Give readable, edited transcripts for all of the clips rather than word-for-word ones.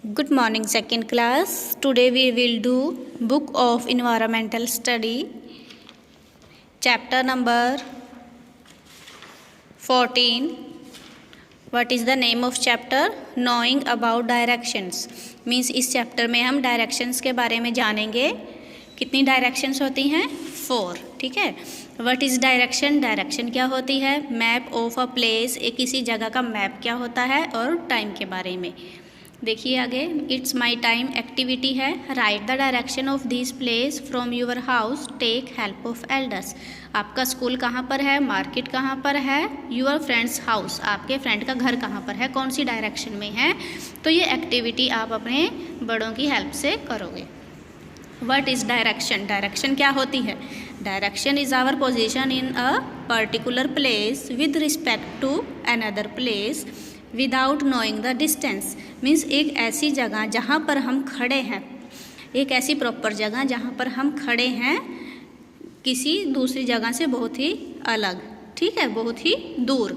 Good morning, second class. Today we will do Book of Environmental Study, chapter number 14. What is the name of chapter? Knowing about directions. Means इस chapter में हम directions के बारे में जानेंगे. कितनी directions होती हैं? 4. ठीक है. What is direction? Direction क्या होती है? Map of a place. एक किसी जगह का map क्या होता है और time के बारे में. देखिए आगे, इट्स माई टाइम एक्टिविटी है. Write the direction of this place from your house. Take help of elders. आपका स्कूल कहाँ पर है, मार्केट कहाँ पर है, यूर फ्रेंड्स हाउस, आपके फ्रेंड का घर कहाँ पर है, कौन सी डायरेक्शन में है. तो ये एक्टिविटी आप अपने बड़ों की हेल्प से करोगे. What is direction? डायरेक्शन क्या होती है? Direction is our position in a particular place with respect to another place without knowing the distance. Means एक ऐसी जगह जहाँ पर हम खड़े हैं, एक ऐसी प्रॉपर जगह जहाँ पर हम खड़े हैं किसी दूसरी जगह से बहुत ही अलग, ठीक है, बहुत ही दूर.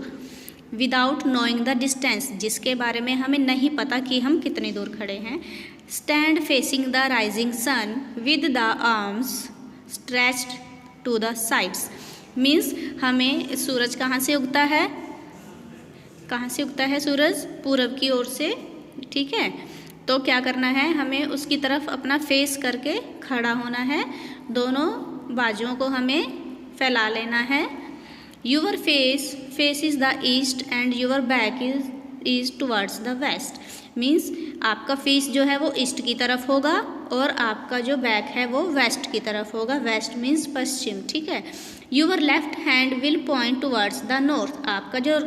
विदाउट नोइंग द डिस्टेंस, जिसके बारे में हमें नहीं पता कि हम कितनी दूर खड़े हैं. Stand facing the rising sun with the arms stretched to the sides. Means हमें सूरज कहाँ से उगता है, कहाँ से उगता है सूरज? पूरब की ओर से, ठीक है. तो क्या करना है, हमें उसकी तरफ अपना फेस करके खड़ा होना है. दोनों बाजुओं को हमें फैला लेना है. Your face is the east and your back is towards the west. Means आपका फेस जो है वो ईस्ट की तरफ होगा और आपका जो बैक है वो वेस्ट की तरफ होगा. वेस्ट मीन्स पश्चिम, ठीक है. Your left hand will point towards the north. आपका जो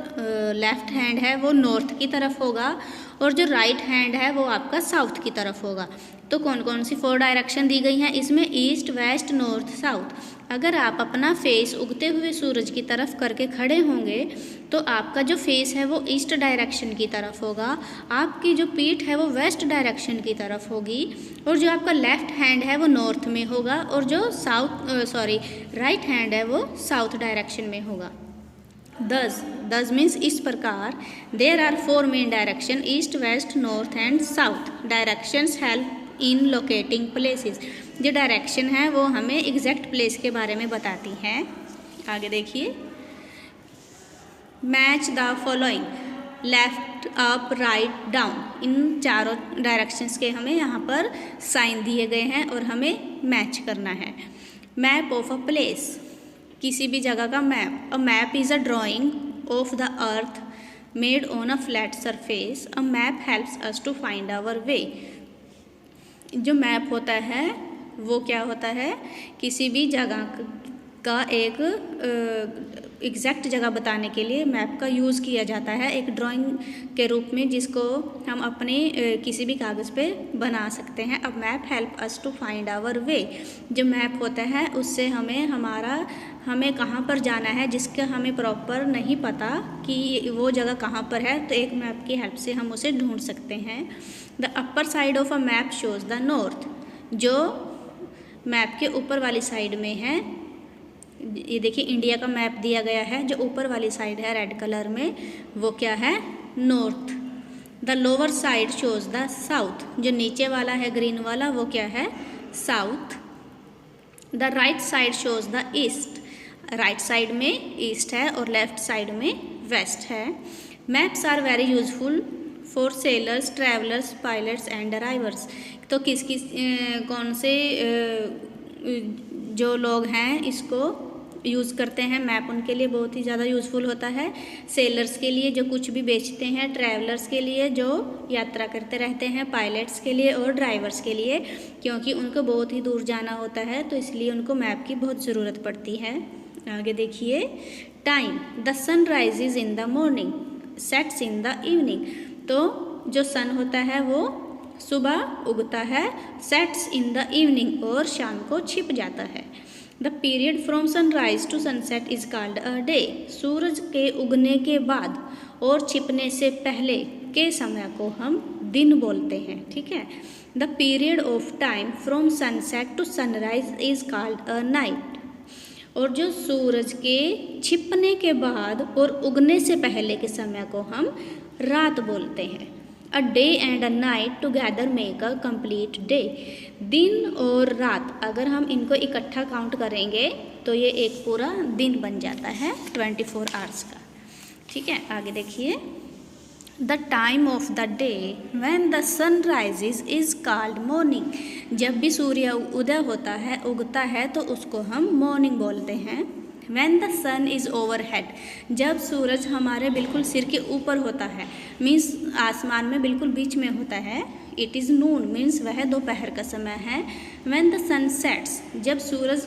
लेफ्ट हैंड है वो नॉर्थ की तरफ होगा और जो राइट हैंड है वो आपका साउथ की तरफ होगा. तो कौन कौन सी 4 डायरेक्शन दी गई हैं इसमें? East, west, north, south. अगर आप अपना फेस उगते हुए सूरज की तरफ करके खड़े होंगे तो आपका जो फेस है वो ईस्ट डायरेक्शन की तरफ होगा, आपकी जो पीठ है वो वेस्ट डायरेक्शन की तरफ होगी और जो आपका लेफ्ट हैंड है वो नॉर्थ में होगा और जो राइट हैंड है वो साउथ डायरेक्शन में होगा. दस मीन्स इस प्रकार. There are 4 main direction, east, west, north and south. Directions help in locating places. जो डायरेक्शन है वो हमें एग्जैक्ट प्लेस के बारे में बताती हैं. आगे देखिए, match the following, left, up, right, down. इन चारों डायरेक्शंस के हमें यहाँ पर साइन दिए गए हैं और हमें मैच करना है. मैप ऑफ अ प्लेस, किसी भी जगह का map. A map is a drawing of the earth made on a flat surface. A map helps us to find our way. जो मैप होता है वो क्या होता है? किसी भी जगह का एक एग्जैक्ट जगह बताने के लिए मैप का यूज़ किया जाता है एक ड्राइंग के रूप में, जिसको हम अपने किसी भी कागज़ पे बना सकते हैं. अब map help us to find our way. जो मैप होता है उससे हमें कहाँ पर जाना है जिसका हमें प्रॉपर नहीं पता कि वो जगह कहाँ पर है, तो एक मैप की हेल्प से हम उसे ढूंढ सकते हैं. The upper side of a map shows the north. जो मैप के ऊपर वाली साइड में है, ये देखिए इंडिया का मैप दिया गया है, जो ऊपर वाली साइड है रेड कलर में वो क्या है? North. The lower side shows the south. जो नीचे वाला है ग्रीन वाला वो क्या है? South. The right side shows the east. Right side में ईस्ट है और लेफ्ट साइड में वेस्ट है. Maps are very useful for sailors, travellers, pilots and drivers. तो कौन से जो लोग हैं इसको यूज़ करते हैं, मैप उनके लिए बहुत ही ज़्यादा यूज़फुल होता है. सेलर्स के लिए जो कुछ भी बेचते हैं, ट्रैवलर्स के लिए जो यात्रा करते रहते हैं, पायलट्स के लिए और ड्राइवर्स के लिए, क्योंकि उनको बहुत ही दूर जाना होता है तो इसलिए उनको मैप की बहुत ज़रूरत पड़ती है. आगे देखिए, time. The sun rises in the morning, sets in the evening. तो जो सन होता है वो सुबह उगता है, सेट्स इन द इवनिंग, और शाम को छिप जाता है. The period from sunrise to sunset is called a day. सूरज के उगने के बाद और छिपने से पहले के समय को हम दिन बोलते हैं, ठीक है. The period of time from sunset to sunrise is called a night. और जो सूरज के छिपने के बाद और उगने से पहले के समय को हम रात बोलते हैं. A day and a night together make a complete day. दिन और रात अगर हम इनको इकट्ठा काउंट करेंगे तो ये एक पूरा दिन बन जाता है 24 आवर्स का। ठीक है, आगे देखिए। The time of the day when the sun rises is called morning. जब भी सूर्य उदय होता है, उगता है, तो उसको हम मॉर्निंग बोलते हैं। When the sun is overhead, जब सूरज हमारे बिल्कुल सिर के ऊपर होता है, मीन्स आसमान में बिल्कुल बीच में होता है। इट इज़ नून, मीन्स वह दोपहर का समय है। व्हेन द सन सेट्स, जब सूरज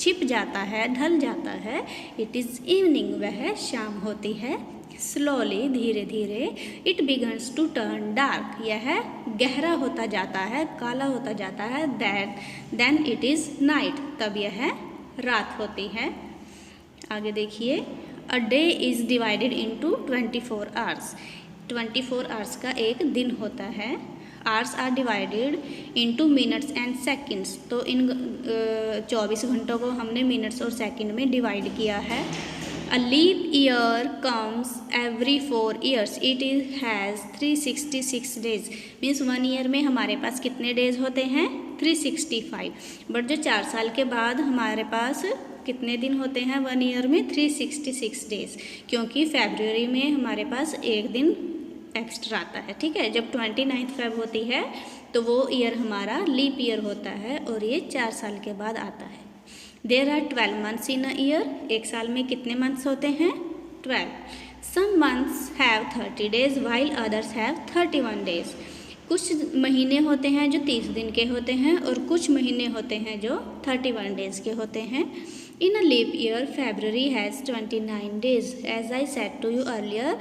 छिप जाता है, ढल जाता है। इट इज़ इवनिंग, वह शाम होती है। स्लोली, धीरे धीरे। It begins to turn dark, यह गहरा होता जाता है, काला होता जाता है। देन इट इज़ नाइट, तब यह रात होती है। आगे देखिए। A day is divided into 24 hours. 24 hours का एक दिन होता है। Hours are divided into minutes and seconds, तो इन 24 घंटों को हमने मिनट्स और सेकंड में डिवाइड किया है। A leap year comes every 4 years, it has 366 days. मीन्स 1 ईयर में हमारे पास कितने डेज होते हैं? 365। बट जो 4 साल के बाद हमारे पास कितने दिन होते हैं 1 ईयर में? 366 डेज, क्योंकि फरवरी में हमारे पास एक दिन एक्स्ट्रा आता है। ठीक है, जब 29 फेब होती है तो वो ईयर हमारा लीप ईयर होता है और ये 4 साल के बाद आता है। There are 12 months in a year, एक साल में कितने मंथ्स होते हैं? 12। Some months have 30 days while others have 31 days. कुछ महीने होते हैं जो 30 दिन के होते हैं और कुछ महीने होते हैं जो 31 डेज के होते हैं। In a leap year February has 29 days, as I said to you earlier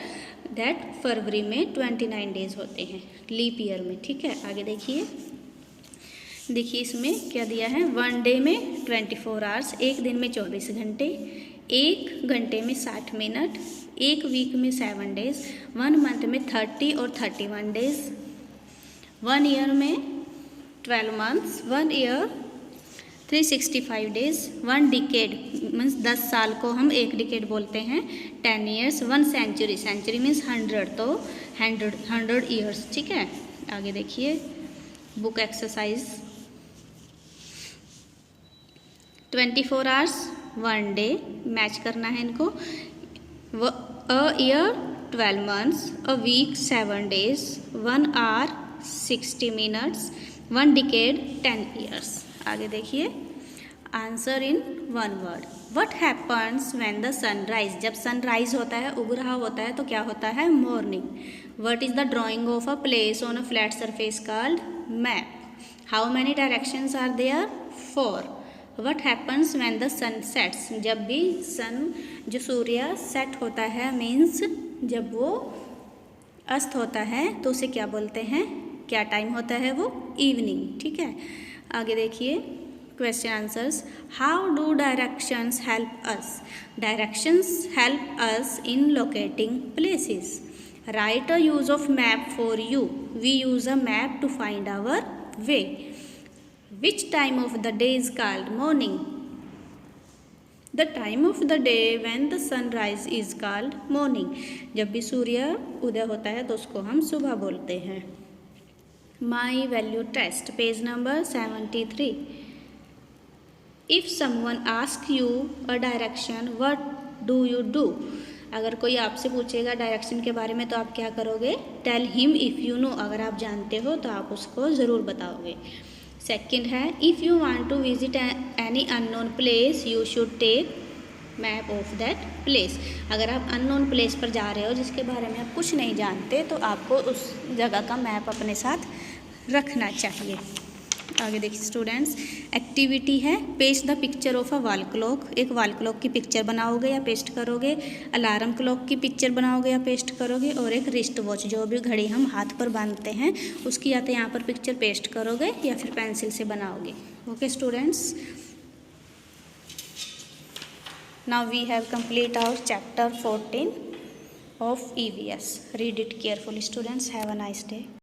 that February में 29 डेज होते हैं लीप ईयर में। ठीक है, आगे देखिए। देखिए इसमें क्या दिया है। 1 डे में 24 आवर्स, एक दिन में 24 घंटे, एक घंटे में 60 मिनट, एक वीक में 7 डेज, 1 मंथ में 30 और 31 डेज, 1 ईयर में 12 months, 1 year 365 days, 1 decade means 10 साल को हम एक डिकेड बोलते हैं, 10 ईयर्स, 1 सेंचुरी, सेंचुरी मीन्स 100, तो 100 ईयर्स। ठीक है, आगे देखिए। Book exercise 24 hours 1 day, match करना है इनको। A year 12 months, a week 7 days, 1 hour 60 minutes, 1 decade 10 years. आगे देखिए। Answer in 1 word. What happens when the sunrise, जब सनराइज होता है, उग रहा होता है, तो क्या होता है? Morning. What is the drawing of a place on a flat surface called map. How many directions are there? 4। What happens when the sun sets, जब भी सन जो सूर्य सेट होता है मीन्स जब वो अस्त होता है तो उसे क्या बोलते हैं? क्या टाइम होता है वो? इवनिंग। ठीक है, आगे देखिए। Question answers. How do directions help us? Directions help us in locating places. Write a use of map for you. We use a map to find our way. Which time of the day is called morning? The time of the day when the sunrise is called morning. जब भी सूर्य उदय होता है तो उसको हम सुबह बोलते हैं। My value test, page number 73। If someone ask you a direction, what do you do? अगर कोई आपसे पूछेगा डायरेक्शन के बारे में तो आप क्या करोगे? Tell him if you know, अगर आप जानते हो तो आप उसको ज़रूर बताओगे। सेकंड है, if you want to visit any unknown place you should take map of that place. अगर आप अननोन प्लेस पर जा रहे हो जिसके बारे में आप कुछ नहीं जानते तो आपको उस जगह का मैप अपने साथ रखना चाहिए। आगे देखिए स्टूडेंट्स, एक्टिविटी है paste the picture of a wall clock. एक वॉल क्लॉक की पिक्चर बनाओगे या पेस्ट करोगे, अलार्म क्लॉक की पिक्चर बनाओगे या पेस्ट करोगे, और एक रिस्ट वॉच जो भी घड़ी हम हाथ पर बांधते हैं उसकी या तो यहाँ पर पिक्चर पेस्ट करोगे या फिर पेंसिल से बनाओगे। Okay students, now we have complete our chapter 14 of EVS. Read it carefully students. Have a nice day.